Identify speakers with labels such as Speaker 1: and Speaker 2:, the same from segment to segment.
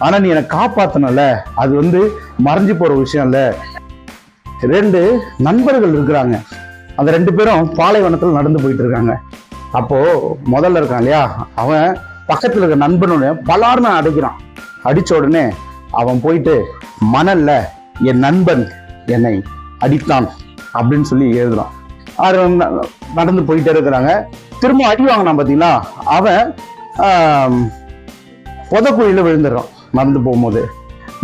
Speaker 1: ஆனா நீ என்னை காப்பாத்தினல, அது மறைஞ்சு போற விஷயம் இல்ல. 2 நண்பர்கள் இருக்கிறாங்க. அந்த 2 பேரும் பாலைவனத்துல நடந்து போயிட்டு இருக்காங்க. அப்போ முதல்ல இருக்கான் இல்லையா, அவன் பக்கத்துல இருக்க நண்பனோட பலார்னு அடிக்கிறான். அடிச்ச உடனே அவன் போயிட்டு மணல்ல என் நண்பன் என்னை அடித்தான் அப்படின்னு சொல்லி எழுதுறான். நடந்து போயிட்டே இருக்கிறாங்க. திரும்ப அடி வாங்கினான் பாத்தீங்களா, அவன் புதக்குழியில விழுந்துடுறான் நடந்து போகும்போது.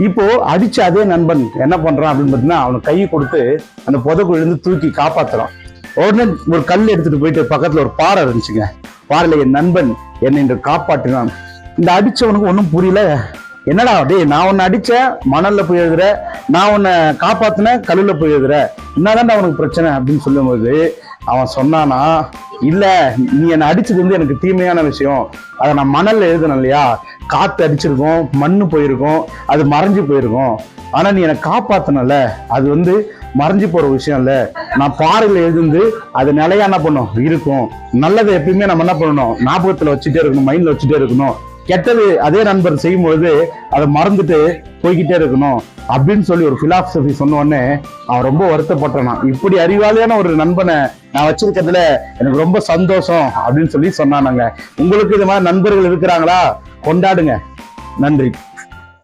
Speaker 1: இப்போ அடிச்ச அதே நண்பன் என்ன பண்றான் அப்படின்னு பாத்தீங்கன்னா, அவனுக்கு கை கொடுத்து அந்த புதக்குழியிலிருந்து தூக்கி காப்பாத்துறான். உடனே ஒரு கல் எடுத்துட்டு போயிட்டு பக்கத்துல ஒரு பாறை இருந்துச்சுங்க. பாறையில என் நண்பன் என்னை இன்று காப்பாற்றினான். இந்த அடிச்சவனுக்கு ஒன்றும் புரியல. என்னடா டேய், நான் உன்னை அடிச்சேன் மணல்ல போய் எழுதுற, நான் உன்னை காப்பாத்தினேன் கல்லுல போய் எழுதுற, என்னதான் அவனுக்கு பிரச்சனை அப்படின்னு சொல்லும்போது அவன் சொன்னானா, இல்ல நீ என்னை அடிச்சது எனக்கு தீமையான விஷயம், அதை நான் மணல்ல எழுதுனேன் இல்லையா, காத்து அடிச்சிருக்கோம், மண்ணு போயிருக்கும், அது மறைஞ்சு போயிருக்கும். ஆனா நீ என்னை காப்பாத்தினல, அது மறைஞ்சு போற விஷயம் இல்ல. நான் பாறையில எழுந்து அது நிலையா என்ன பண்ணும் இருக்கும். நல்லதை எப்பயுமே நம்ம என்ன பண்ணணும், ஞாபகத்துல வச்சுட்டே இருக்கணும், மைண்ட்ல வச்சுட்டே இருக்கணும். கெட்டது அதே நண்பர் செய்யும் பொழுது அதை மறந்துட்டு போய்கிட்டே இருக்கணும் அப்படின்னு சொல்லி ஒரு பிலாசபி சொன்ன உடனே அவன் ரொம்ப வருத்தப்பட்டான். இப்படி அறிவாளியான ஒரு நண்பனை நான் வச்சிருக்கிறதுல எனக்கு ரொம்ப சந்தோஷம் அப்படின்னு சொல்லி சொன்னானுங்க. உங்களுக்கு இது மாதிரி நண்பர்கள் இருக்கிறாங்களா? கொண்டாடுங்க. நன்றி.